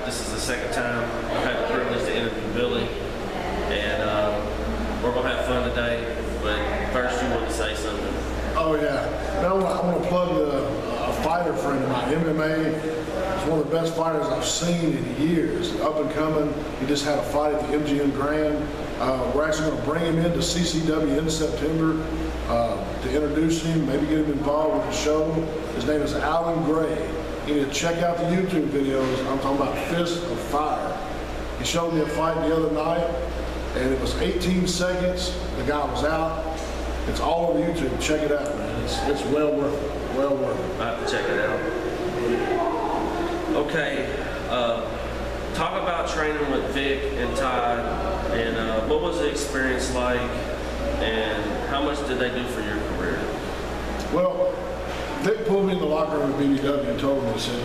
This is the second time I've had the privilege to interview Billy, and we're gonna have fun today. But first, you want to say something? Oh yeah, now I want to plug a fighter friend of mine, MMA. He's one of the best fighters I've seen in years. Up and coming. He just had a fight at the MGM Grand. We're actually going to bring him into CCW in September to introduce him, maybe get him involved with the show. His name is Alan Gray. You need to check out the YouTube videos. I'm talking about Fist of Fire. He showed me a fight the other night, and it was 18 seconds. The guy was out. It's all over YouTube. Check it out, man. It's well worth it. Well worth it. I have to check it out. Okay, talk about training with Vic and Todd, and what was the experience like, and how much did they do for your career? Well, Vic pulled me in the locker room at BBW and told me, he said,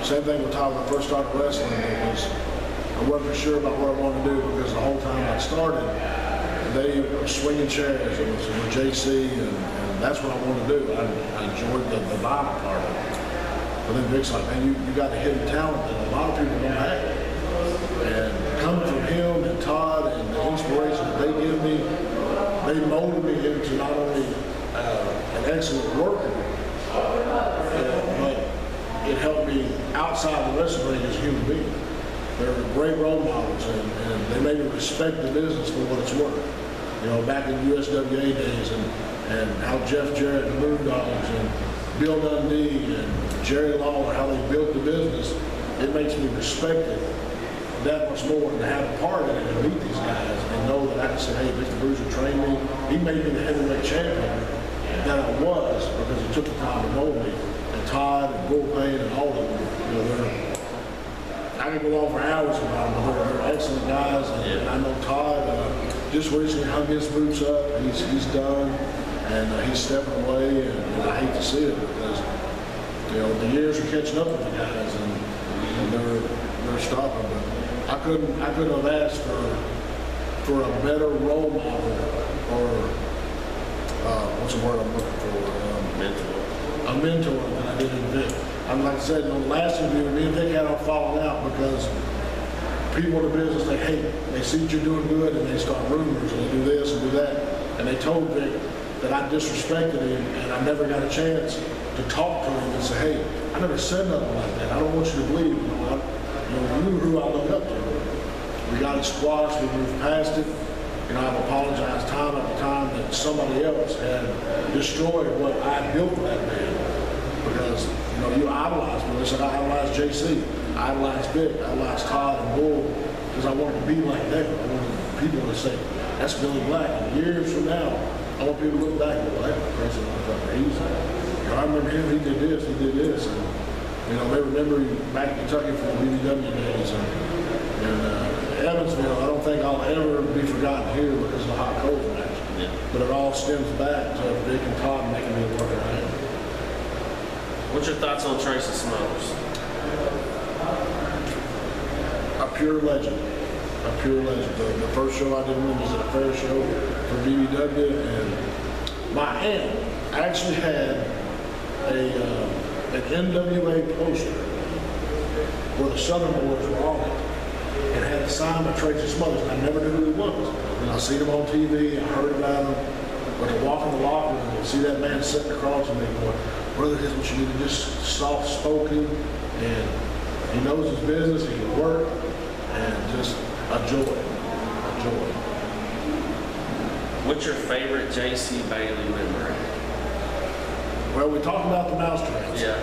same thing with Todd when I first started wrestling, I wasn't sure about what I wanted to do because the whole time I started, they were swinging chairs, it was with JC, and that's what I wanted to do. I enjoyed the violent part of it. But then Vic's like, man, you got a hidden talent that a lot of people don't have. And coming from him and Todd and the inspiration that they give me, they molded me into not only an excellent worker, but it helped me outside the wrestling ring as a human being. They're great role models, and they made me respect the business for what it's worth. You know, back in USWA days, and how Jeff Jarrett and the Moondogs and Bill Dundee and Jerry Lawler, how they built the business, it makes me respect it that much more, and to have a part in it and meet these guys and know that I can say, hey, Victor Bruiser trained me. He made me the heavyweight champion that I was because he took the time to mold me. And Todd and Bull Payne and all of them, you know, I could go on for hours about them, but they're excellent guys. And I know Todd just recently hung his boots up, and he's done, and he's stepping away, and I hate to see it because, you know, the years are catching up with the guys, and they're stopping. But I couldn't have asked for a better role model, or what's the word I'm looking for? Mentor. A mentor than I did in Vic. Like I said, in the last interview, me and Vic had our falling out because people in the business, they hate it. They see that you're doing good, and they start rumors, and they do this and do that. And they told Vic that I disrespected him, and I never got a chance to talk to him and say, hey, I never said nothing like that. I don't want you to believe me. You knew who I looked up to. We got it squashed, we moved past it. You know, I've apologized time after time that somebody else had destroyed what I built for that man. Because, you know, you idolize me. Listen, I idolized JC, I idolized Vic, I idolized Todd and Bull, because I wanted to be like them. I wanted people to say, that's Billy Black. And years from now, I want people to look back and go, that's a crazy motherfucker. You know, I remember him, he did this, and, you know, they remember him back in Kentucky from the BBW days. And Evansville, I don't think I'll ever be forgotten here because of the hot cold match. Yeah. But it all stems back to Vic and Todd making me the worker I am. What's your thoughts on Tracy Smothers? A pure legend. A pure legend. The first show I did with him was at a fair show for BBW, and my aunt actually had an NWA poster where the Southern Boys were on it, and had a sign by Tracy Smothers, and I never knew who he was. And I seen him on TV, I heard about him, but to walk in the locker room and see that man sitting across from me going, brother, here's what you need to just soft-spoken, and he knows his business, he can work, and just a joy, a joy. What's your favorite J.C. Bailey memory? Well, we talked about the mousetraps. Yeah.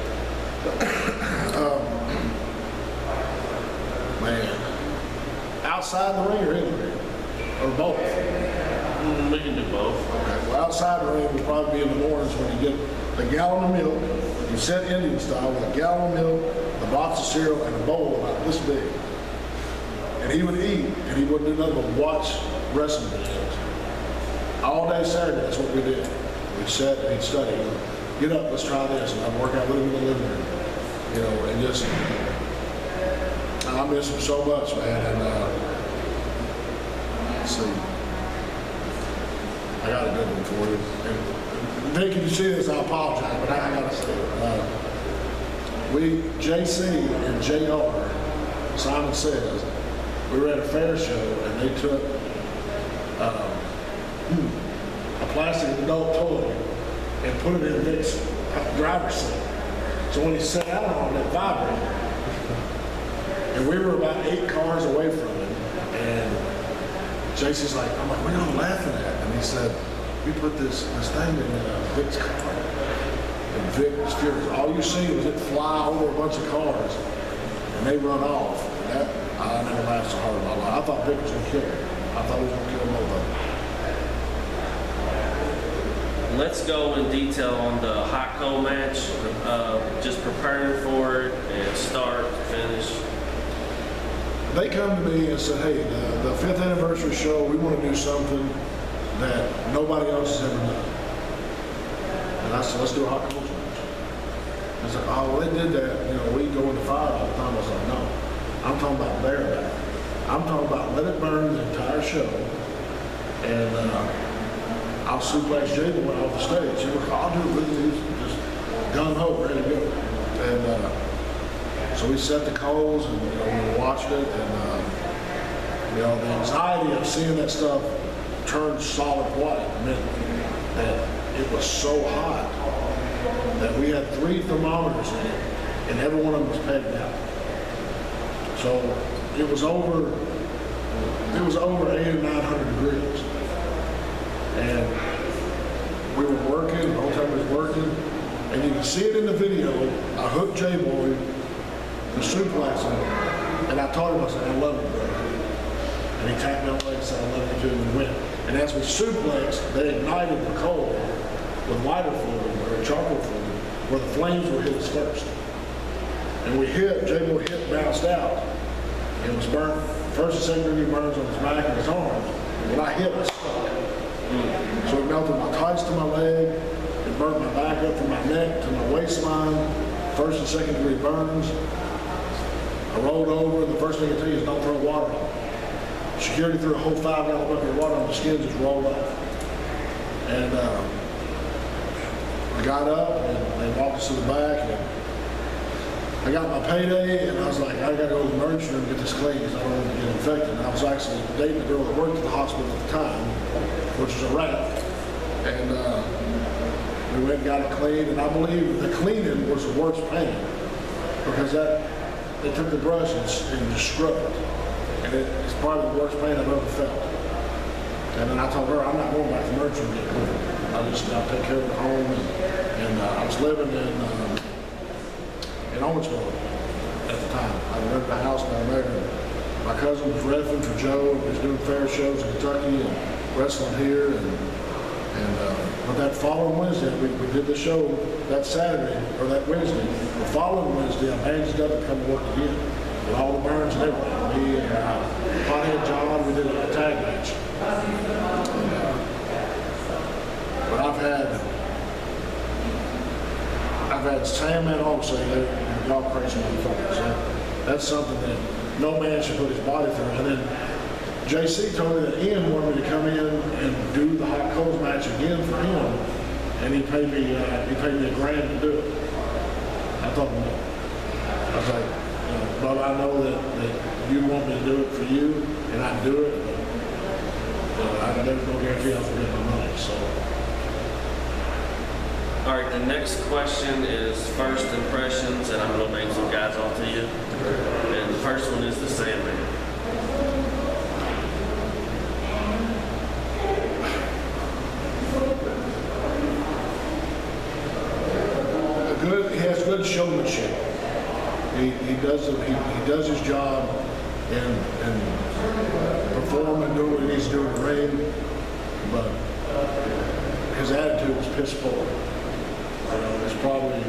Man. Outside the ring or in the ring? Or both? We can do both. Okay. Well, outside the ring would probably be in the mornings when you get a gallon of milk, you set Indian style with a gallon of milk, a box of cereal, and a bowl about this big. And he would eat, and he wouldn't do nothing but watch wrestling videos. All day Saturday, that's what we did. We'd sit and he'd study. Get up, let's try this, and I'd work out with him in the living room. You know, and just, I miss him so much, man. And let's see, I got a good one for you. And Vic, if you see this, I apologize, but I gotta say it. JC and JR Simon Says, we were at a fair show and they took a plastic adult toy and put it in Vic's driver's seat. So when he sat down on it, vibrated. And we were about 8 cars away from him. And JC's like, I'm like, what are y'all laughing at? And he said, we put this thing in Vic's car. And Vic was furious. All you see was it fly over a bunch of cars and they run off. And that, I never laughed so hard in my life. I thought Vic was going to kill him. I thought he was going to kill both of them. Let's go in detail on the hot cold match, just preparing for it and start, finish. They come to me and said, hey, the 5th anniversary show, we want to do something that nobody else has ever done. And I said, let's do a hot cold match. I said, oh, well, they did that. You know, we go in the fire all the time. I was like, no, I'm talking about bareback. I'm talking about let it burn the entire show. And I'll suplex Jaden off the stage. He was, I'll do it with you. Just gung-ho, ready to go. And so we set the coals and we watched it. And the anxiety of seeing that stuff turn solid white meant that it was so hot that we had 3 thermometers in it, and every one of them was pegged out. So it was over 800 or 900 degrees. And we were working, the whole time we was working, and you can see it in the video. I hooked J-Boy to suplex him, and I told him, I said, I love you, bro. And he tapped me on the leg and said, I love you too, and we went. And as we suplexed, they ignited the coal with lighter fluid or charcoal fluid where the flames were hit us first. And we hit, J-Boy hit, bounced out, and it was burnt. First and second degree burns on his back and his arms. When I hit, I stuck. So it melted my tights to my leg, it burnt my back up from my neck to my waistline, first and second degree burns. I rolled over, the first thing I tell you is don't throw water on. Security threw a whole 5-gallon bucket of water on the skin, just rolled off. And I got up and they walked us to the back and I got my payday and I was like, I gotta go to the emergency room and get this clean because I don't want to get infected. And I was actually dating a girl that worked at the hospital at the time, which was a rat. And we went and got it cleaned, and I believe the cleaning was the worst pain because they took the brush and just scrubbed it. And it's probably the worst pain I've ever felt. And then I told her, I'm not going back to the emergency room to get cleaned. I'll take care of it at home. And I was living in Owensboro at the time. I rented a house down there. My cousin was reffing for Joe. He was doing fair shows in Kentucky and wrestling here. But that following Wednesday, we did the show that Saturday, or that Wednesday. The following Wednesday, I bandaged up and come to work again with all the burns and everything. Me and Pothead John, we did a tag match. But I've had Sandman also say, y'all crazy motherfuckers. So that's something that no man should put his body through. And then JC told me that Ian wanted me to come in and do the hot coals match again for him, and he paid me $1,000 to do it. I told him no. I was like, Bubba, I know that you want me to do it for you, and I'd do it, but there's no guarantee I'll forget my money. So. All right, the next question is first impressions, and I'm going to name some guys off to you. And the first one is the Sandman. He has good showmanship. He does his job and perform and do what he needs to do in the ring, but his attitude was piss poor. It's probably,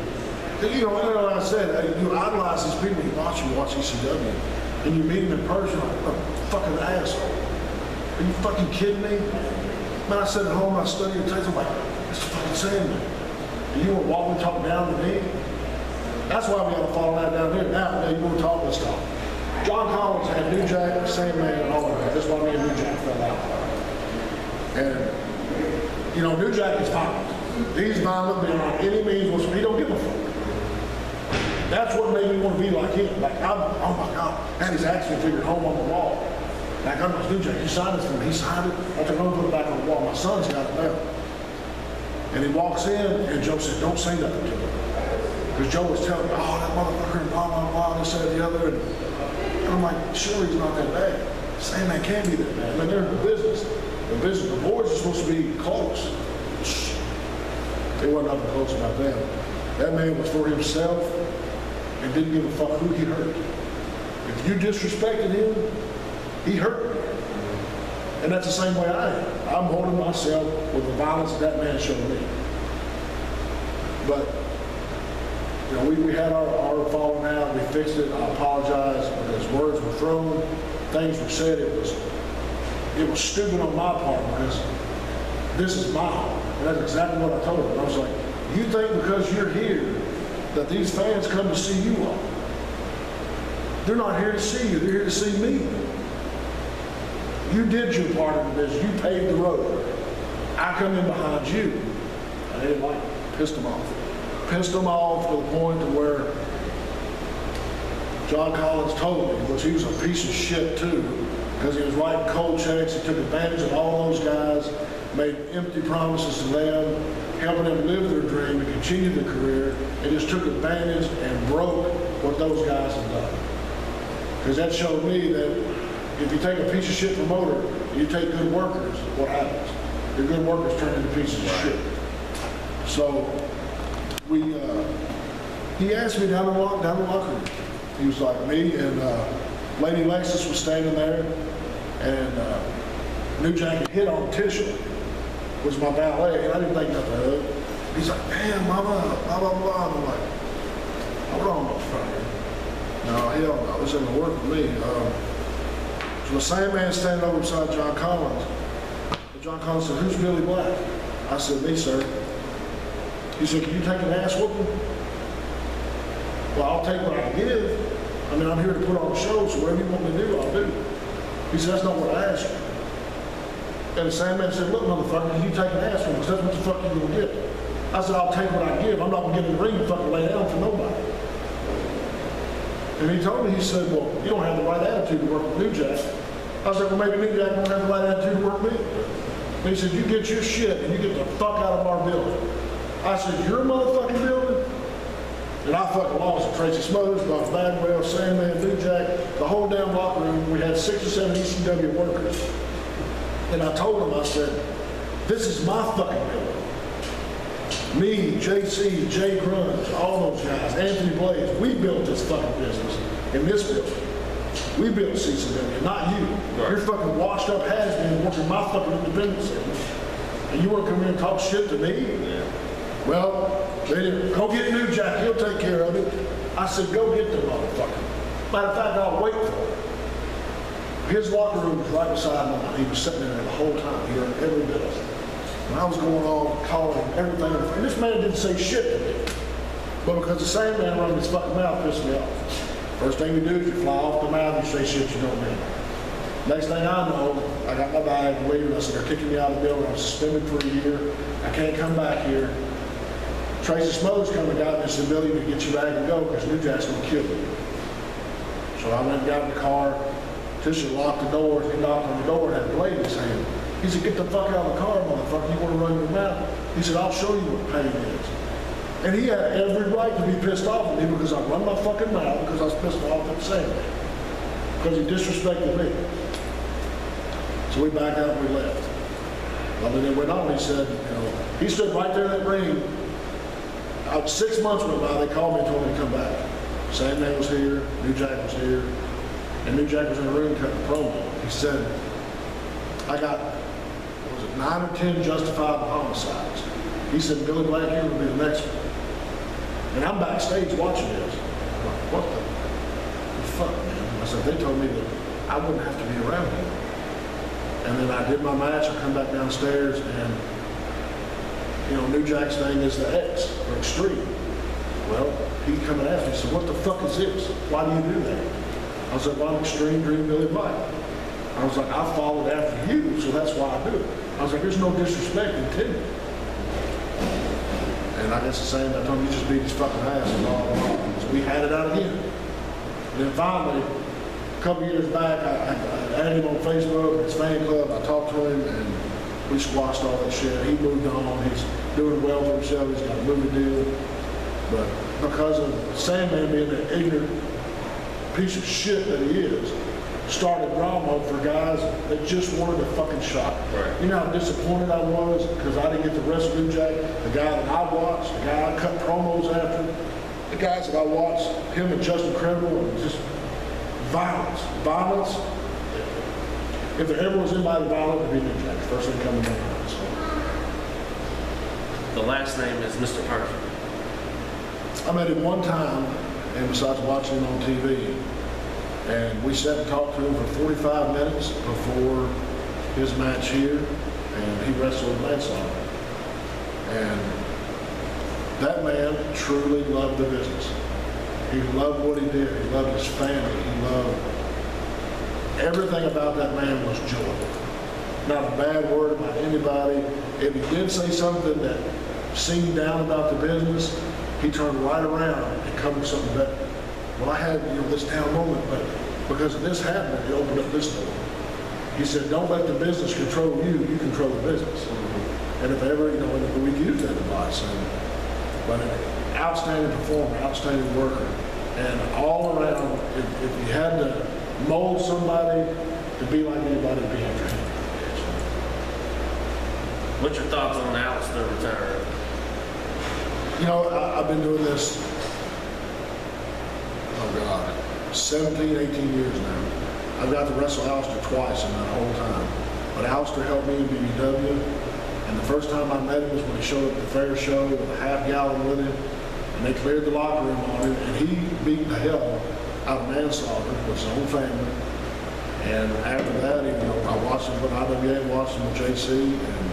like I said, you idolize these people, you watch ECW, and you meet him in person, like, what a fucking asshole. Are you fucking kidding me? Man, I sit at home, I study your tapes, I'm like, it's fucking Sandman. And you want to walk and talk down to me? That's why we got to follow that down here. Now you want to talk this stuff. John Collins had New Jack, Sandman, and all of that. That's why me and New Jack fell out. And, New Jack is violent. He's violent beyond any means. He don't give a fuck. That's what made me want to be like him. Like, oh my God. had his action figure home on the wall. And I got my New Jack, you signed this for me. He signed it. I took it home, put it back on the wall. My son's got it now. And he walks in, and Joe said, don't say nothing to him. Because Joe was telling me, oh, that motherfucker, and blah, blah, blah, this, that, the other. And I'm like, surely he's not that bad. Sandman can't be that bad. I mean, they're in the business. The boys are supposed to be close. They wasn't nothing close about them. That man was for himself and didn't give a fuck who he hurt. If you disrespected him, he hurt me. And that's the same way I am. I'm holding myself with the violence that man showed me. But, you know, we had our falling out, we fixed it, I apologize, because words were thrown, things were said, it was stupid on my part because this is my home. And that's exactly what I told him. I was like, you think because you're here that these fans come to see you all? They're not here to see you, they're here to see me. You did your part of the business. You paved the road. I come in behind you. I didn't like it. Pissed them off. Pissed them off to the point to where John Collins told me, which he was a piece of shit too, because he was writing cold checks. He took advantage of all those guys, made empty promises to them, helping them live their dream and continue their career, and just took advantage and broke what those guys had done. Because that showed me that if you take a piece of shit promoter and you take good workers, what happens? The good workers turn into pieces of shit. So he asked me down the locker room. He was like, me and Lady Lexus was standing there, and New Jack had hit on Tisha, was my valet, and I didn't think nothing of it. He's like, damn, mama, blah, blah, blah. And I'm like, hold on, motherfucker. No, hell no, this ain't gonna work for me. So the same man standing over beside John Collins. And John Collins said, who's Billy Black? I said, me, sir. He said, can you take an ass whooping? Well, I'll take what I give. I mean, I'm here to put on a show, so whatever you want me to do, I'll do. He said, that's not what I asked you. And the same man said, look, motherfucker, can you take an ass whooping? Because that's what the fuck you're gonna get. I said, I'll take what I give. I'm not gonna get in the ring and fucking lay down for nobody. And he told me, he said, well, you don't have the right attitude to work with New Jack. I said, well, maybe New Jack won't have the right attitude to work with me. And he said, you get your shit and you get the fuck out of our building. I said, your motherfucking building? And I fucking lost it. Tracy Smothers, Bob Bagwell, Sandman, New Jack, the whole damn locker room. We had 6 or 7 ECW workers. And I told them, I said, this is my fucking building. Me, JC, Jay Grunge, all those guys, Anthony Blaze, we built this fucking business in this building. We built CCW, not you. Right. You're fucking washed up has-been working my fucking independent segment. And you want to come in and talk shit to me? Yeah. Well, they didn't. Go get New Jack, he'll take care of it. I said, go get the motherfucker. Matter of fact, I'll wait for him. His locker room was right beside mine. He was sitting there the whole time, hearing every bit of it. And I was going on, calling everything. And this man didn't say shit to me. But because the same man running his fucking mouth pissed me off. First thing you do is you fly off the mouth and you say shit you don't mean. Next thing I know, I got my bag, leaving. I said, they're kicking me out of the building. I'm suspended for a year. I can't come back here. Tracy Smothers come and got me and said, Billy, you need to get your bag and go because New Jack's going to kill you. So I went and got in the car. Tisha locked the door. He knocked on the door and had a blade in his hand. He said, get the fuck out of the car, motherfucker. You want to run your mouth? He said, I'll show you what pain is. And he had every right to be pissed off at me because I run my fucking mouth because I was pissed off at Sandman. Because he disrespected me. So we backed out and we left. Well, then it went on. He said, you know, he stood right there in that ring. 6 months went by, they called me and told me to come back. Sandman was here, New Jack was here, and New Jack was in the room cutting a promo. He said, I got, 9 or 10 justifiable homicides. He said, Billy Black here will be the next one. And I'm backstage watching this. I'm like, what the fuck, man? I said, they told me that I wouldn't have to be around here. And then I did my match, I come back downstairs, and, you know, New Jack's name is the X, or Extreme. Well, he come and asked me, he said, what the fuck is this? Why do you do that? I was like, well, I'm Extreme Dream Billy Black. I was like, I followed after you, so that's why I do it. I was like, there's no disrespect intended. And I guess the same, I told him, you just beat his fucking ass and blah, blah, blah. So we had it out again. And then finally, couple years back, I added him on Facebook, his fan club. I talked to him, and we squashed all that shit. He moved on. He's doing well for himself. He's got a movie deal. But because of Sandman being an ignorant piece of shit that he is, started drama for guys that just wanted a fucking shot. Right. You know how disappointed I was because I didn't get to wrestle New Jack, the guy that I watched, the guy I cut promos after, the guys that I watched, him and Justin Credible, and just violence. Violence. If there ever was anybody violent, it'd be New Jack. First thing coming to mind. So. The last name is Mr. Perfect. I met him one time, and besides watching him on TV, and we sat and talked to him for 45 minutes before his match here, and he wrestled Manslaughter. And that man truly loved the business. He loved what he did. He loved his family. He loved everything about that man was joy. Not a bad word about anybody. If he did say something that seemed down about the business, he turned right around and come with something better. Well, I had this down moment, but because of this happened, he opened up this door. He said, don't let the business control you, you control the business. And if ever, we use that advice. But an outstanding performer, outstanding worker, and all around, if you had to mold somebody to be like anybody, it'd be after him. What's your thoughts on Alistair retiring? I've been doing this, 17, 18 years now. I've got to wrestle Alistair twice in that whole time. But Alistair helped me in BBW, and the first time I met him was when he showed up at the fair show with a half gallon with him, and they cleared the locker room on him, and he beat the hell out of Manslaughter with his own family. And after that, I watched him with IWA, watched him with JC, and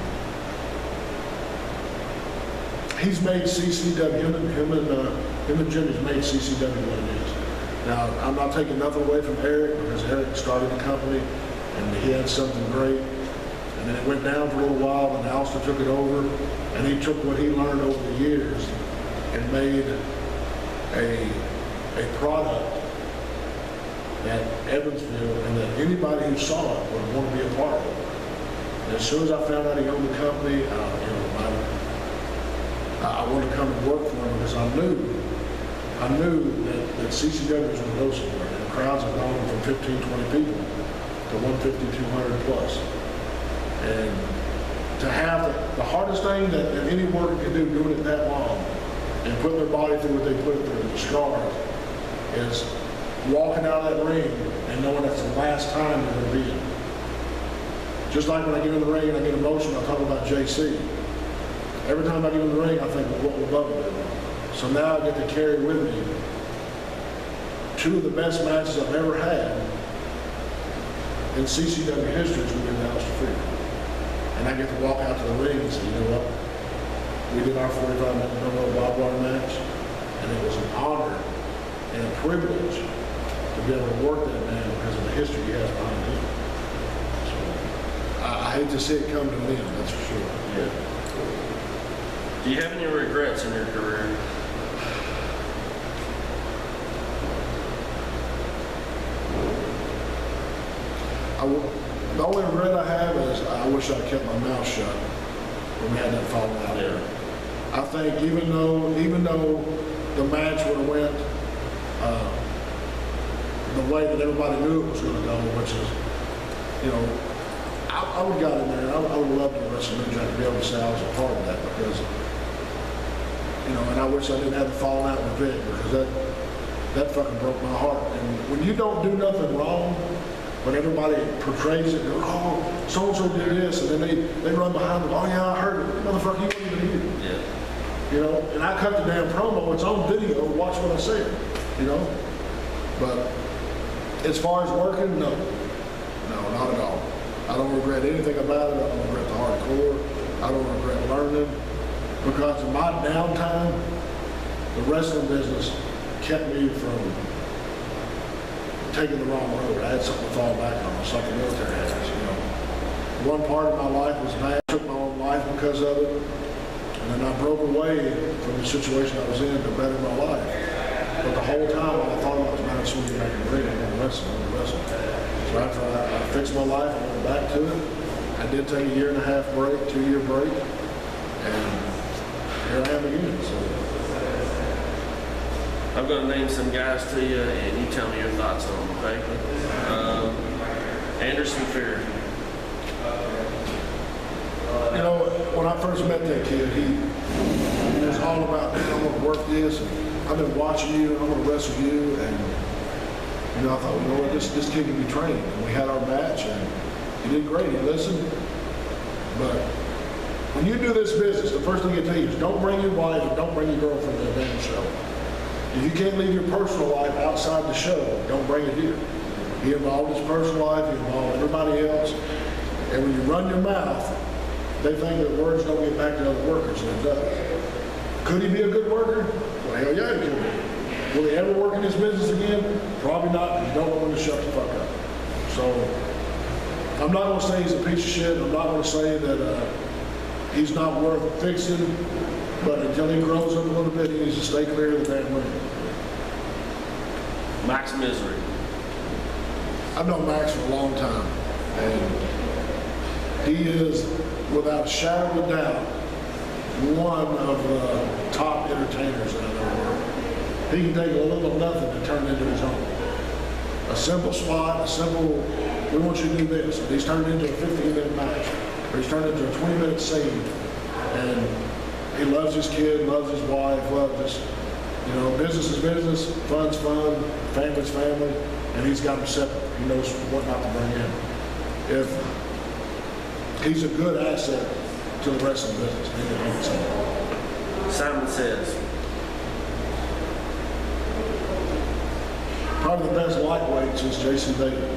he's made CCW, him and Jimmy's made CCW what it is. Now, I'm not taking nothing away from Eric because Eric started the company and he had something great. And then it went down for a little while and Alistair took it over, and he took what he learned over the years and made a product that Evansville and that anybody who saw it would want to be a part of. And as soon as I found out he owned the company, I wanted to come and work for him because I knew that CCW was going to go somewhere. And the crowds have gone from 15, 20 people to 150, 200 plus. And to have the hardest thing that any worker can do doing it that long and putting their body through what they put through, the scars, is walking out of that ring and knowing that's the last time they're going to be in. Just like when I get in the ring and I get emotional, I talk about JC. Every time I get in the ring, I think, what will Bubba do? So now I get to carry with me two of the best matches I've ever had in CCW history with Alistair Freeman. And I get to walk out to the ring and say, you know what? We did our 45-minute no barbed wire match, and it was an honor and a privilege to be able to work that man because of the history he has behind him. So I hate to see it come to an end, that's for sure. Yeah. Do you have any regrets in your career? The only regret I have is I wish I'd kept my mouth shut when we had that falling out there. I think even though the match would have went the way that everybody knew it was going to go, which is, I would have got in there. I would love to wrestle New Jack to be able to say I was a part of that because, and I wish I didn't have the falling out with Vic because that fucking broke my heart. And when you don't do nothing wrong, but everybody portrays it, oh, so-and-so did this, and then they run behind them, oh yeah, I heard it. Motherfucker, you weren't even here. Yeah. And I cut the damn promo, it's on video, watch what I said, But as far as working, no, not at all. I don't regret anything about it. I don't regret the hardcore. I don't regret learning. Because in my downtime, the wrestling business kept me from taking the wrong road. I had something to fall back on, just like the military has, One part of my life was bad. I took my own life because of it. And then I broke away from the situation I was in to better my life. But the whole time, all I thought about was, man, I just want to get back in the ring. I'm going to wrestle. So after I fixed my life, I went back to it. I did take a 1.5 break, 2-year break, and here I am again. So I'm going to name some guys to you, and you tell me your thoughts on them, okay? Anderson Fair. you know, when I first met that kid, he was all about, I'm going to work this, and I've been watching you, and I'm going to wrestle you, and you know, I thought, you know what, this kid can be trained. And we had our match, and he did great. He listened. But when you do this business, the first thing I tell you is don't bring your wife and don't bring your girlfriend to the damn show. If you can't leave your personal life outside the show, don't bring it here. He involved his personal life, he involved everybody else. And when you run your mouth, they think that words don't get back to other workers, and it does. Could he be a good worker? Well, hell yeah, he could be. Will he ever work in his business again? Probably not, because you don't know when to shut the fuck up. So, I'm not going to say he's a piece of shit. I'm not going to say that he's not worth fixing, but until he grows up a little bit, he needs to stay clear of the damn ring. Max Misery. I've known Max for a long time, and he is, without a shadow of a doubt, one of the top entertainers that I've ever worked. He can take a little of nothing and turn it into his own. A simple spot, a simple, we want you to do this. And he's turned it into a 15-minute match, or he's turned it into a 20-minute scene. And he loves his kid, loves his wife, loves his, you know, business is business, fun's fun, family's family, and he's got them separate. He knows what not to bring in. If he's a good asset to the wrestling business. Simon Says. Probably the best lightweight since Jason David.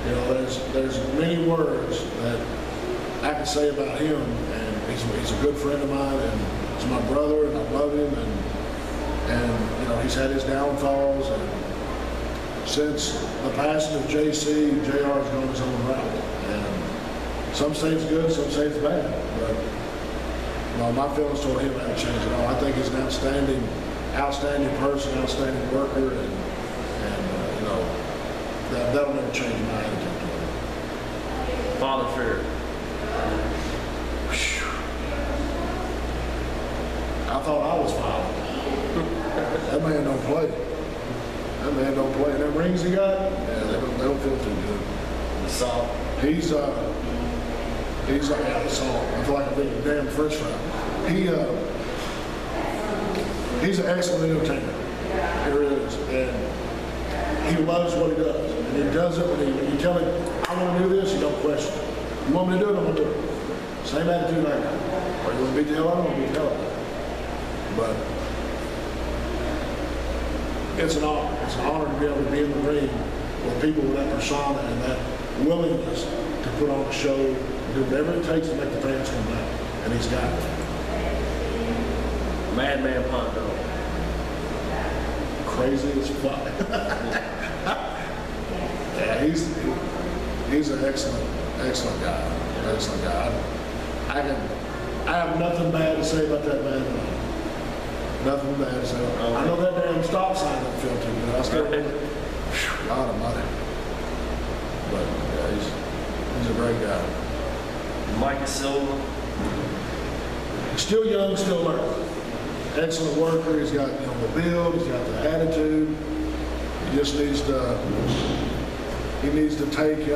You know, there's many words that I can say about him, and he's a good friend of mine, and he's my brother, and I love him, and you know, he's had his downfalls, and since the passing of JC, JR has gone his own route, and some say it's good, some say it's bad, but you know, my feelings toward him haven't changed at all. I think he's an outstanding person, outstanding worker, and you know, that'll never change my attitude to him. Father Fair. I thought I was foul. That man don't play. That man don't play. And them rings he got, yeah, they don't feel too good. Salt. He's like out of salt. I feel like I'm eating a damn French fry. He's an excellent entertainer. He really is. And he loves what he does. And he does it when you tell him, I want to do this, you don't question it. You want me to do it, I'm going to do it. Same attitude I got. Or you want to beat the hell out of him, I'm going to beat the hell out of him. But it's an honor. It's an honor to be able to be in the ring with people with that persona and that willingness to put on a show, do whatever it takes to make the fans come back. And he's got it. Madman Pondo. Crazy as fuck. Yeah, he's an excellent guy. Excellent guy. I have nothing bad to say about that man. Nothing bad to say. I know that damn stop sign don't feel too good. I still God almighty. But yeah, he's a great guy. Micah Silva. Still young, still learning. Excellent worker. He's got the build. He's got the attitude. He just needs to take.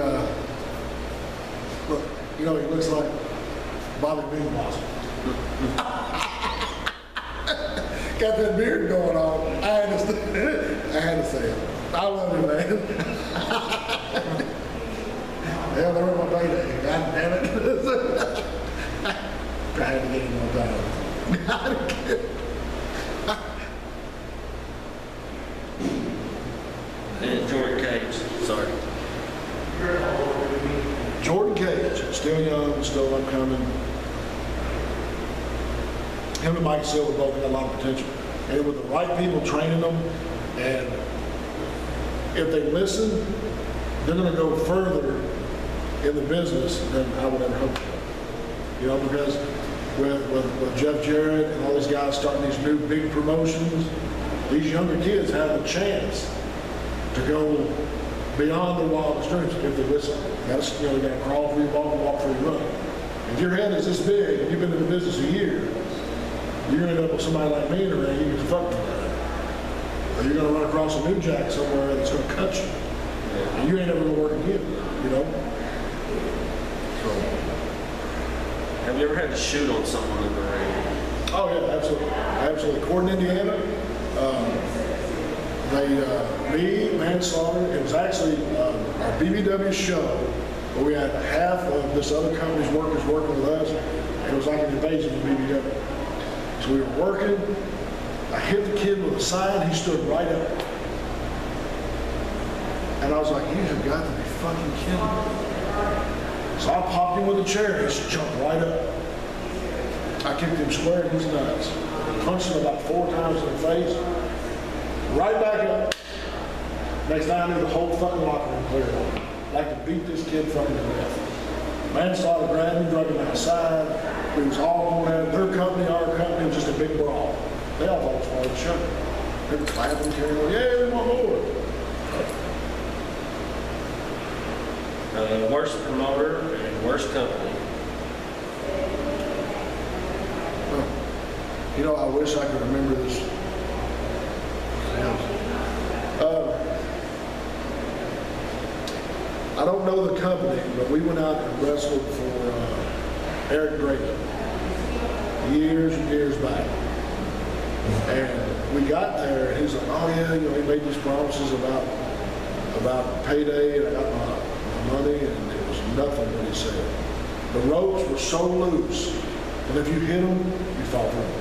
Look, he looks like Bobby Bean Blossom. Got that beard going on. I had to say it. I love you, man. Hell, there went my payday. God damn it. I had to get him on time. And Jordan Cage. Sorry. Jordan Cage, still young, still upcoming. Him and Mike Silva both got a lot of potential. And with the right people training them, and if they listen, they're going to go further in the business than I would ever hope. Because with Jeff Jarrett and all these guys starting these new big promotions, these younger kids have a chance to go beyond the wildest dreams if they listen. You got to crawl before you walk before you run. If your head is this big and you've been in the business a year, you're going to end up with somebody like me in the ring, you can fuck me. Or you're going to run across a new jack somewhere that's going to cut you. And you ain't ever going to work again, you know? So. Have you ever had to shoot on someone in the ring? Oh, yeah, absolutely. Absolutely. Court in Indiana, me, Manslaughter, it was actually a BBW show where we had half of this other company's workers working with us. It was like an invasion of BBW. So we were working. I hit the kid with a sign. He stood right up. And I was like, you have got to be fucking kidding me. So I popped him with a chair. He just jumped right up. I kicked him square in his nuts. Punched him about 4 times in the face. Right back up. Next time I knew the whole fucking locker room cleared up. Like to beat this kid fucking to death. Manslaughter grabbed him, drug him outside. It was all going at their company, our company, it was just a big brawl. They all thought it was part of the show. They were clapping, carrying on, yeah, we want more. Worst promoter and worst company. You know, I wish I could remember this. I don't know the company, but we went out and wrestled for Eric Draven years and years back. And we got there, and he's like, oh yeah, you know, he made these promises about payday, and I got my money, and it was nothing what he said. The ropes were so loose, and if you hit them, you fall through.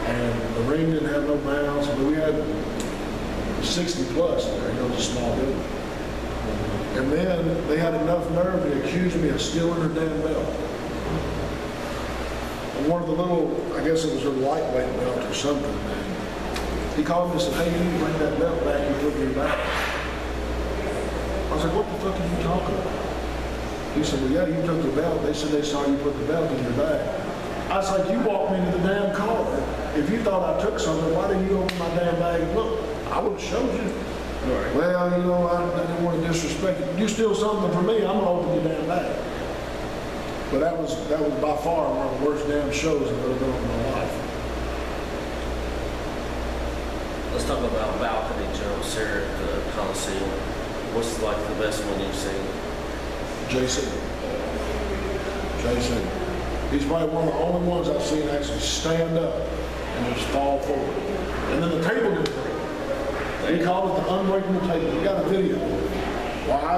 And the ring didn't have no bounds, but we had 60 plus in there, you know, it was a small building. And then they had enough nerve to accuse me of stealing her damn belt. And one of the little, I guess it was her lightweight belt or something, and he called me and said, hey, you need to bring that belt back and put me back. I was like, what the fuck are you talking about? He said, well, yeah, you took the belt. They said they saw you put the belt in your bag. I was like, you walked me into the damn car. If you thought I took something, why didn't you open my damn bag and look? I would have showed you. Right. Well, you know, I didn't want to disrespect you. You steal something from me, I'm going to open your damn bag. But that was by far one of the worst damn shows I've ever done in my life. Let's talk about balcony jumps here at the Coliseum. What's like the best one you've seen? JC. He's probably one of the only ones I've seen actually stand up and just fall forward. And then the table didn't break. He called it the unbreakable table. We got a video. Well, I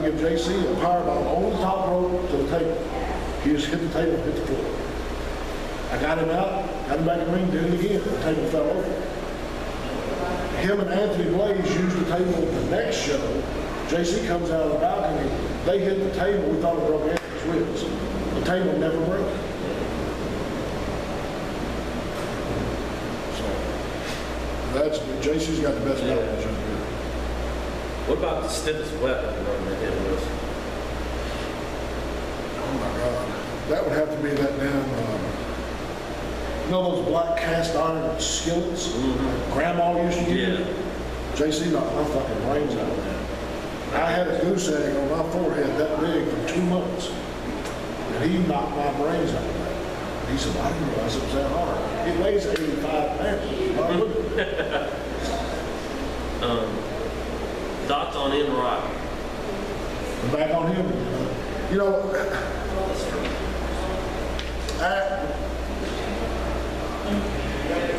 give JC a powerbomb over the top rope to the table. He just hit the table, hit the floor. I got him out, got him back in the ring, did it again. The table fell over. Him and Anthony Blaze used the table at the next show. JC comes out of the balcony. They hit the table. We thought it broke Anthony's ribs. The table never broke. JC's got the best balcony jump here. What about the stiffest weapon run that hit with? Oh my God. That would have to be that damn, you know those black cast iron skillets Grandma used to use? Yeah. JC knocked my fucking brains out of that. I had a goose egg on my forehead that big for 2 months. And he knocked my brains out of that. He said, I didn't realize it was that hard. It weighs 85 pounds. Thoughts on N-Rock? I'm back on him. You know,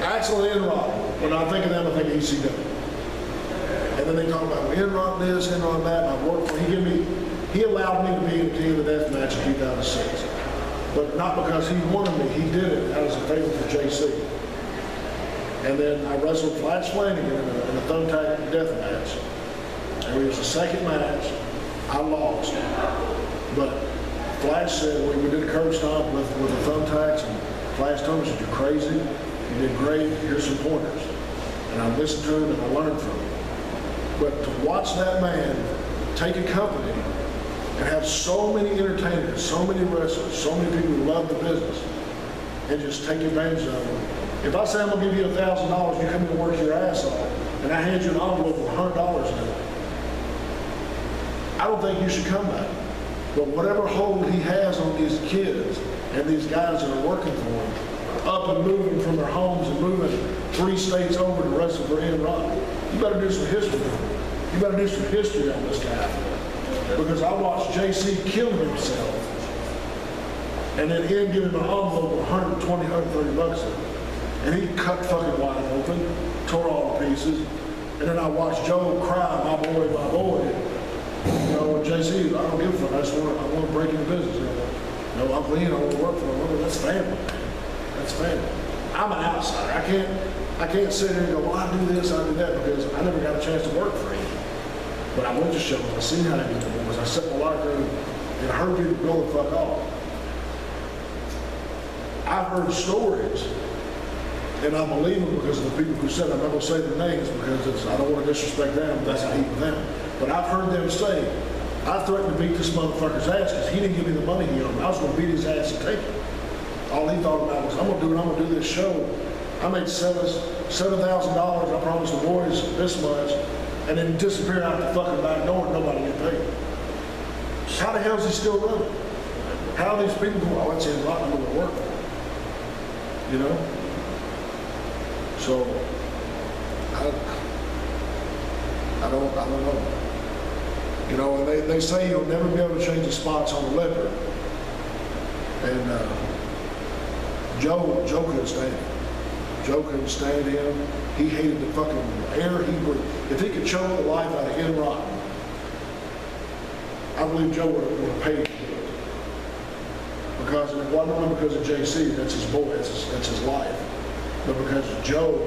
Axel and N-Rock, when I think of them, I think of ECW. And then they talk about N-Rock this, N-Rock that, and I worked for him. He allowed me to be in the King of the Death match in 2006. But not because he wanted me, he did it as a favor for JC. And then I wrestled Flash Flanagan in a thumbtack death match. And it was the second match. I lost. But Flash said, we did a curb stomp with the thumbtacks, and Flash told me, you're crazy, you did great, here's some pointers. And I listened to him and I learned from him. But to watch that man take a company and have so many entertainers, so many wrestlers, so many people who love the business, and just take advantage of them. If I say I'm gonna give you $1,000, you come in and work your ass off, and I hand you an envelope with $100 in it, don't think you should come back. But whatever hold he has on these kids and these guys that are working for him, up and moving from their homes and moving 3 states over to wrestle for Ed Rock, you better do some history. You better do some history on this guy. Because I watched JC kill himself and then Ed give him an envelope of 120, 130 bucks in it. And he cut fucking wide open, tore all to pieces. And then I watched Joe cry, my boy, my boy. You know, JC, I don't give a fuck. I want to break into business. You know, Uncle Ian, I want to work for him. That's family, man. That's family. I'm an outsider. I can't sit here and go, well, I do this, I do that, because I never got a chance to work for him. But I went to shows. I seen how they do the boys. I sat in the locker room and I heard people go the fuck off. I've heard stories, and I believe them because of the people who said, I'm not going to say their names because I don't want to disrespect them, that's I hate with them. But I've heard them say, I threatened to beat this motherfucker's ass because he didn't give me the money he owed me. I was going to beat his ass and take it. All he thought about was, I'm going to do this show. I made $7,000. I promised the boys this much, and then disappear out the fucking back door and nobody get paid. How the hell is he still running? How are these people go, oh, that's Ed Rock, I'm going to work for him. You know? So, I don't know. You know, and they say you'll never be able to change the spots on the leopard. And Joe couldn't stand it. Joe couldn't stand him. He hated the fucking air he breathed. If he could choke the life out of Ed Rock, I believe Joe would have paid to do it. Because it wasn't because of JC, that's his boy, that's his life. But because Joe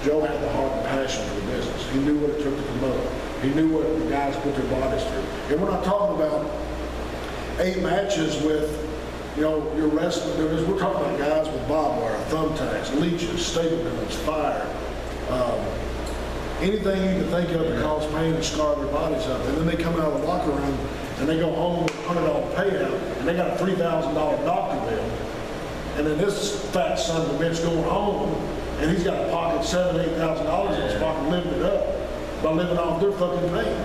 had the heart and passion for the business. He knew what it took to promote. He knew what the guys put their bodies through. And we're not talking about 8 matches with, you know, your wrestling dudes. We're talking about guys with barbed wire, thumbtacks, leeches, staple guns, fire, anything you can think of that cause pain and scar their bodies up. And then they come out of the locker room and they go home with a $100 payout and they got a $3,000 doctor bill. And then this fat son of a bitch going home and he's got to pocket $7,000, $8,000 in his pocket, living it up by living off their fucking pain.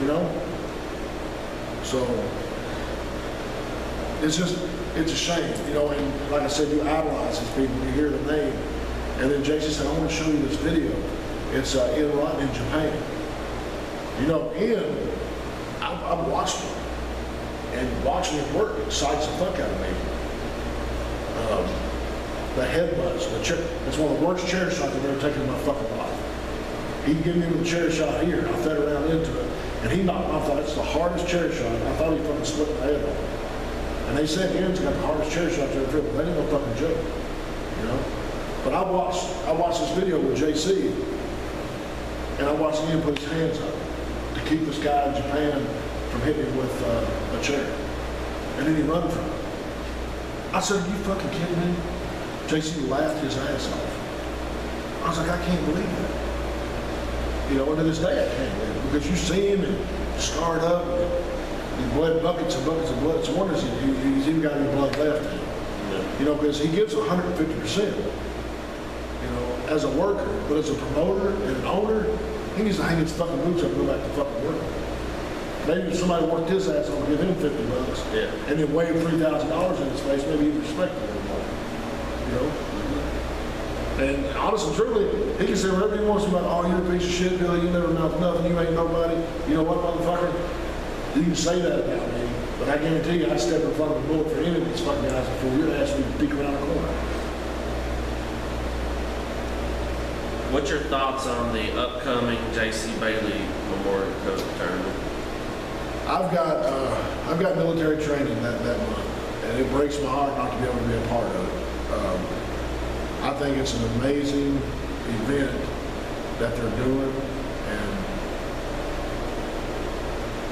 You know? So it's a shame, you know, and like I said, you idolize these people, you hear the name, and then Jason said, I want to show you this video. It's Ed Rock in Japan. You know, I've watched him, and watching him work excites the fuck out of me. The headbutts, it's one of the worst chair shots I've ever taken in my fucking life. He gave me the chair shot here, and I fed around into it, and he knocked my thought, it's the hardest chair shot. I thought he fucking split my head off. And they said Ian's got the hardest chair shot I've ever filled. That ain't no fucking joke, you know? But I watched this video with JC, and I watched Ian put his hands up to keep this guy in Japan from hitting him with a chair. And then he run from it. I said, are you fucking kidding me? JC laughed his ass off. I was like, I can't believe that. You know, and to this day I can't believe it. Because you see him and scarred up, and he bled buckets and buckets of blood. It's a wonder he's even got any blood left in him. Yeah. You know, because he gives 150%. You know, as a worker, but as a promoter and an owner, he needs to hang his fucking boots up and go back to fucking work. Maybe if somebody worked his ass off, give him $50, yeah, and then wave $3,000 in his face, maybe he'd respect him a little more. You know? And honestly, truly, he can say whatever he wants about, oh, you're a piece of shit, Billy, you never know nothing, you ain't nobody. You know what, motherfucker? You can say that about me, but I guarantee you I'd step in front of a bullet for any of these fucking guys before you'd ask me to peek around the corner. What's your thoughts on the upcoming J.C. Bailey Memorial Cup tournament? I've got military training that month, and it breaks my heart not to be able to be a part of it. I think it's an amazing event that they're doing, and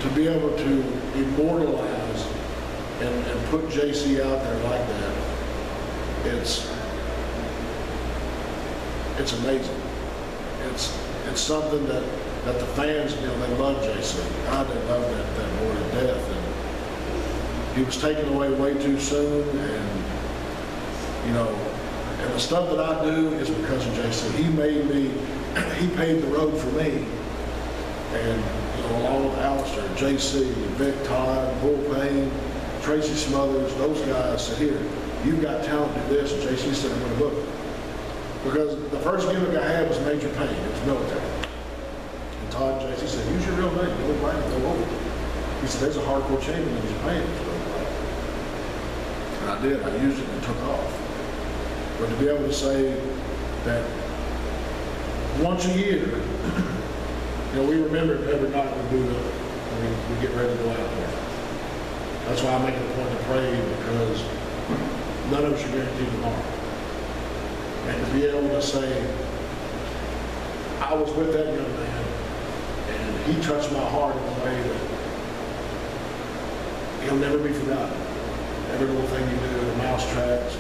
to be able to immortalize and put JC out there like that, it's amazing. It's something that the fans, you know, they love JC. God, they love that boy to death. And he was taken away way too soon, and you know, and the stuff that I do is because of JC. He made me, he paved the road for me, and you know, along with Webster, JC, Vic Todd, Bull Payne, Tracy Smothers, those guys said, here, you've got talent to do this, and JC said, I'm going to book it. Because the first gimmick I had was Major Payne, it was military. And Todd and JC said, use your real name, Billy Black, and go over. He said, there's a hardcore champion in Japan, Billy Black. And I did, I used it and it took off. But to be able to say that once a year, we remember every night we do the, we get ready to go out there. That's why I make it a point to pray, because none of us are guaranteed tomorrow. And to be able to say, I was with that young man, and he touched my heart in a way that he'll never be forgotten. Every little thing you do, the mouse tracks,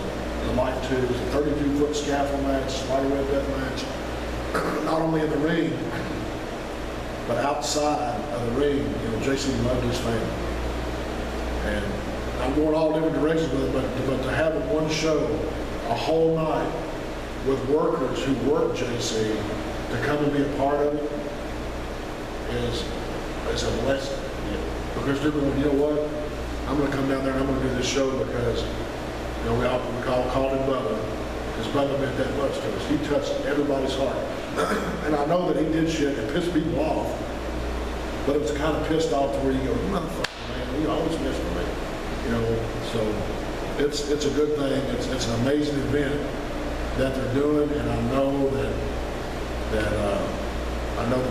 the light tubes, the 32-foot scaffold match, spiderweb death match, not only in the ring, but outside of the ring, JC loved his family. And I'm going all different directions with it, but to have it one show, a whole night, with workers who work JC, to come and be a part of it, is a blessing. Because they're going, you know what, I'm going to come down there and I'm going to do this show because, we called him Bubba, because Bubba meant that much to us. He touched everybody's heart. And I know that he did shit and pissed people off, but it was kind of pissed off to where you go, you motherfucker, man, you always miss me, so it's a good thing. It's an amazing event that they're doing, and I know that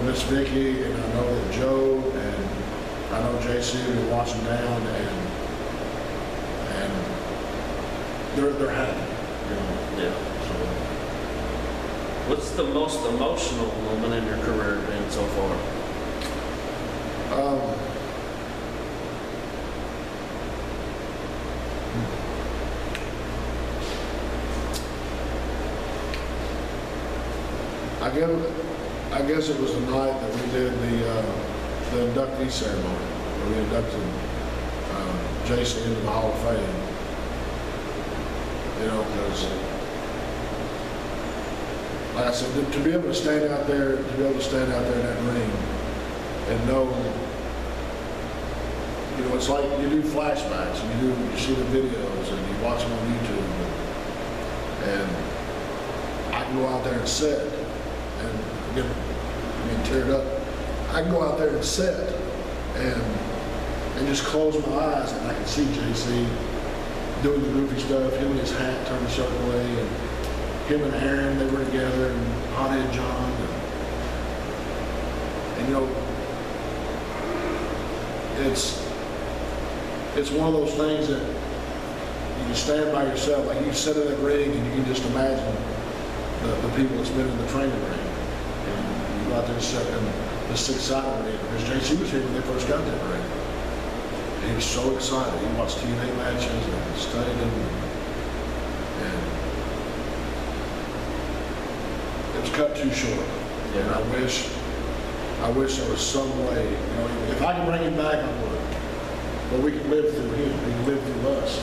Miss Vicky, and I know that Joe, and I know JC will watch them down, and they're happy, Yeah. So, What's the most emotional moment in your career been so far? I guess it was the night that we did the inductee ceremony, where we inducted JC into the Hall of Fame. Because, like I said, to be able to stand out there, in that ring, and know, it's like you do flashbacks, and you see the videos, and you watch them on YouTube, and I can go out there and sit, and get teared up. I can go out there and sit, and just close my eyes, and I can see JC doing the goofy stuff, him and his hat turned a certain way, and him and Aaron, they were together, and Hothead John, and it's one of those things that you can stand by yourself, like you sit in that ring and you can just imagine the people that's been in the training ring, and you go out there and sit in the six-sided ring, because JC was here when they first got that ring. He was so excited. He watched TNA matches and studied them. And it was cut too short. Yeah. And I wish there was some way, if I could bring him back, I would. But we can live through him. He can live through us.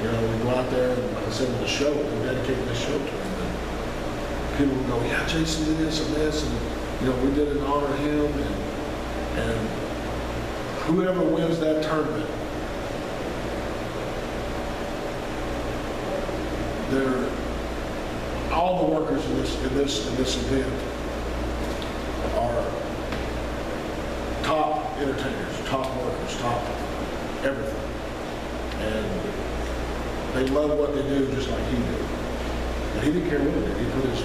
We go out there and, like I said, with the show, we dedicate the show to him. And people will go, yeah, JC did this and this, and we did it in honor of him, and whoever wins that tournament, all the workers in this event are top entertainers, top workers, top everything, and they love what they do just like he did. And he didn't care what he did. He put his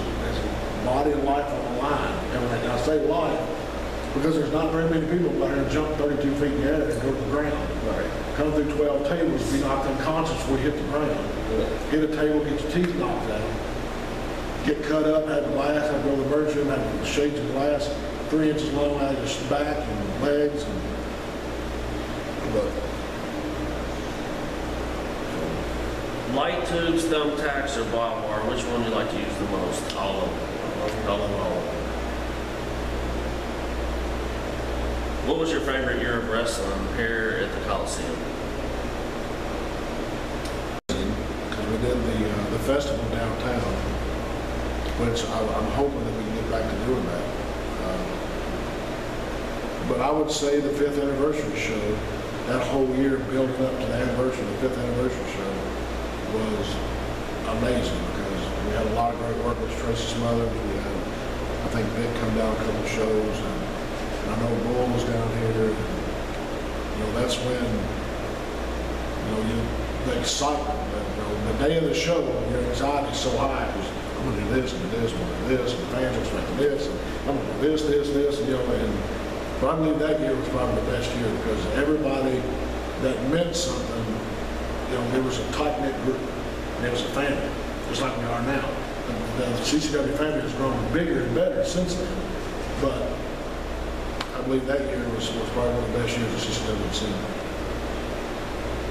body and life on the line. And I say life because there's not very many people out here jump 32 feet in the air and go to the ground. Right. Come through 12 tables, be knocked unconscious before you hit the ground. Hit a table, get your teeth knocked out. Get cut up, have glass, have to go to the emergency room, have shades of glass 3 inches long out of your back and legs. Light tubes, thumbtacks, or barbed wire, which one do you like to use the most? All of them. All of them. What was your favorite year of wrestling here at the Coliseum? Because we did the festival downtown, which I'm hoping that we can get back to doing that. But I would say the 5th anniversary show, that whole year building up to the anniversary, the 5th anniversary show was amazing because we had a lot of great work with Tracy Smothers. We had, I think Vic come down a couple of shows, and I know Bull was down here. And, that's when, the excitement, the day of the show, your anxiety is so high because I'm going to do this and do this and do this, and the fans are expecting this, and I'm going to do this, and but I believe that year was probably the best year because everybody that meant something, there was a tight-knit group, and it was a family, just like we are now. The CCW family has grown bigger and better since then, but I believe that year was probably one of the best years the CCW has seen.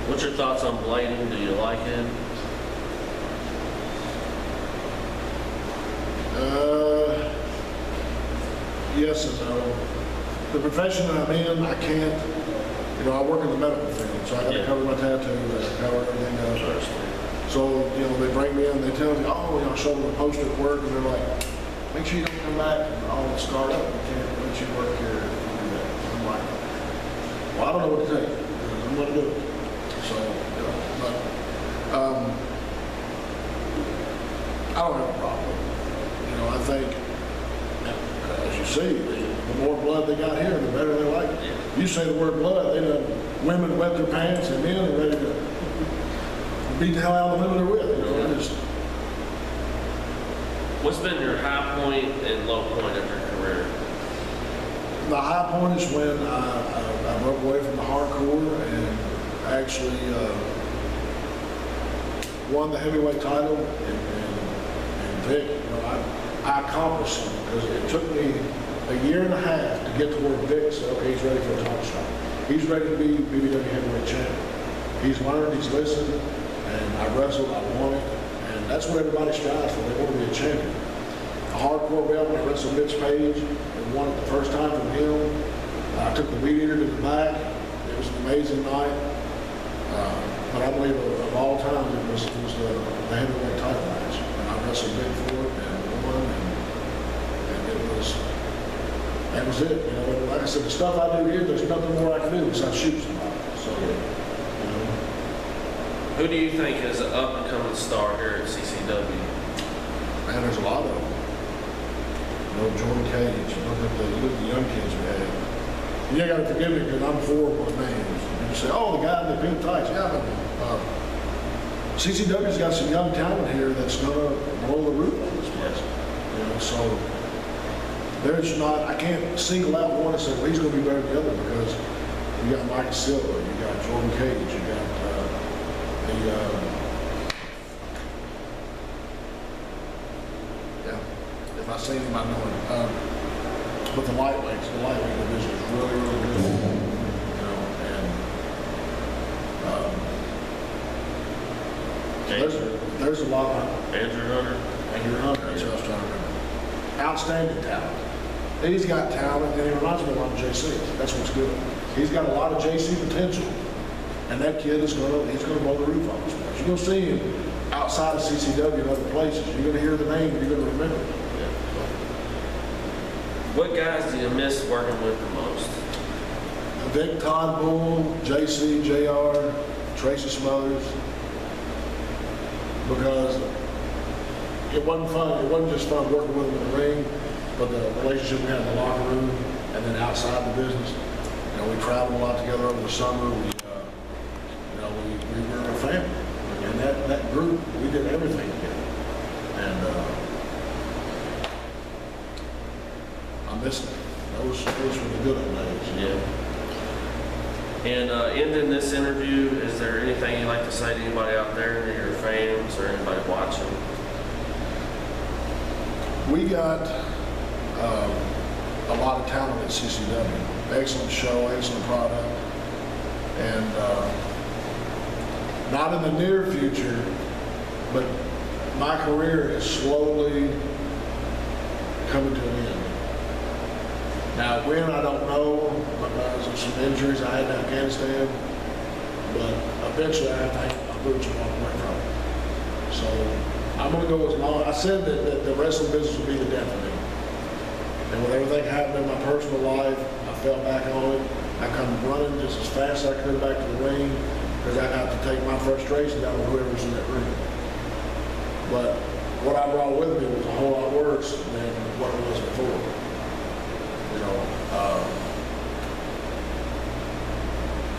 What's your thoughts on blading? Do you like it? Yes and no. The profession that I'm in, I can't, I work in the medical field, so I got to cover my tattoo, I got to cover everything else. So, they bring me in, they tell me, oh, show them a poster at work, and they're like, make sure you don't come back and I'll start up. We can't let you work here if you do that. I'm like, well, I don't know what to tell you. I'm going to do it. So, but I don't have a problem with it. I think, as you see, the more blood they got here, the better they like it. You say the word blood, they done women wet their pants and men are ready to beat the hell out of the women they're with. Just, what's been your high point and low point of your career? the high point is when I broke away from the hardcore and actually won the heavyweight title. And Vic, I accomplished something because it took me a year and a half to get to where Vic said, okay, he's ready for a title shot. He's ready to be BBW heavyweight champion. He's learned, he's listened, and I wrestled, I won it, and that's what everybody strives for. They want to be a champion. A hardcore belt, when I wrestled Mitch Page and won it the first time from him. I took the Weed Eater to the back. It was an amazing night. But I believe of all time, it was the heavyweight title match. And I wrestled Vic for it and won, and that was it. You know, like I said, the stuff I do here, there's nothing more I can do besides shoot somebody. So, who do you think is an up-and-coming star here at CCW? Man, there's a lot of them. You know, Jordan Cage, look at the young kids we have. You got to forgive me because I'm horrible with names. You say, oh, the guy in the pink tights. Yeah, but CCW's got some young talent here that's going to blow the roof on this place. You know, so there's not, I can't single out one and say, well, he's going to be better than the other because you got Mike Silva, you got Jordan Cage, you got if I say him, I know him. But the lightweight division is really, really good. You know, and there's a lot of Andrew Hunter. That's what I was trying to remember. Outstanding talent. He's got talent, and he reminds me a lot of JC. That's what's good. He's got a lot of JC potential, and that kid is he's gonna blow the roof off this place. You're gonna see him outside of CCW and other places. You're gonna hear the name, and you're gonna remember it. What guys do you miss working with the most? Vic, Todd Bull, JC, JR, Tracy Smothers, because it wasn't fun. It wasn't just fun working with them in the ring, but the relationship we had in the locker room and then outside the business. You know, we traveled a lot together over the summer. We were a family, and that group, we did everything together. And I miss them. Those were the good old days. Yeah. And ending this interview, is there anything you'd like to say to anybody out there, to your fans or anybody watching? We got a lot of talent at CCW. Excellent show, excellent product. And not in the near future, but my career is slowly coming to an end. Now, when, I don't know, because of some injuries I had in Afghanistan, but eventually I think I'll boots and walk away from it. So I'm going to go as long. I said that the wrestling business would be the death of me. And with everything happening in my personal life, I fell back on it. I come running just as fast as I could back to the ring because I got to take my frustrations out of whoever's in that ring. But what I brought with me was a whole lot worse than what it was before. You know,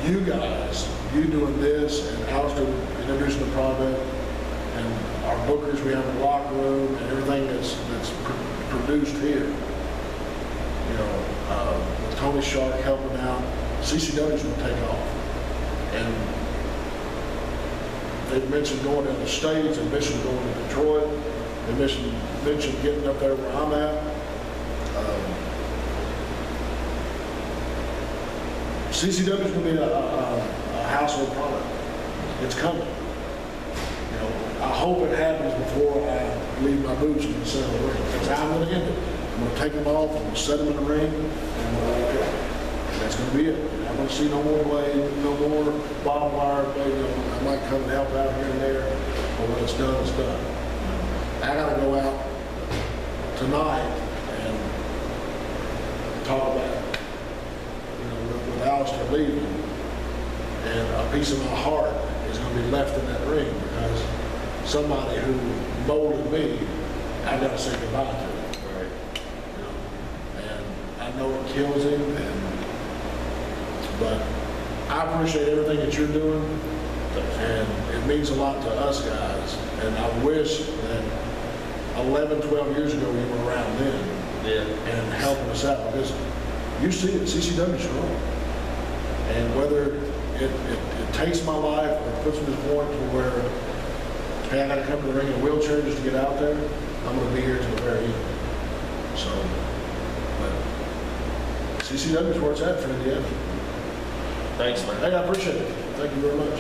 you guys, you doing this and Alistair introducing the product and our bookers we have in the locker room and everything that's produced here. You know, with Tony Shark helping out, CCW's gonna take off. And they mentioned going down the States, they mentioned going to Detroit, they mentioned getting up there where I'm at. CCW's gonna be a household product. It's coming. You know, I hope it happens before I leave my boots in the center of the ring. That's how I'm gonna end it. I'm gonna take them off, I'm gonna set them in the ring, and I'm gonna walk out. That's gonna be it. You're not gonna see no more blade, no more bottom wire blade. You know, I might come and help out here and there, but when it's done, it's done. I gotta go out tonight and talk about, you know, with Alistair leaving, and a piece of my heart is gonna be left in that ring because somebody who molded me, I gotta say goodbye to. Right. You know, and I know it kills him, but I appreciate everything that you're doing, and it means a lot to us guys, and I wish that 11, 12 years ago you were around then Yeah. and helping us out, because you see it, CCW's growing. And whether it takes my life or puts me to the point to where, hey, I gotta come to the ring in a wheelchair just to get out there, I'm gonna be here to the very end. So, but CCW's where it's at for the end. Thanks, man. Hey, I appreciate it. Thank you very much.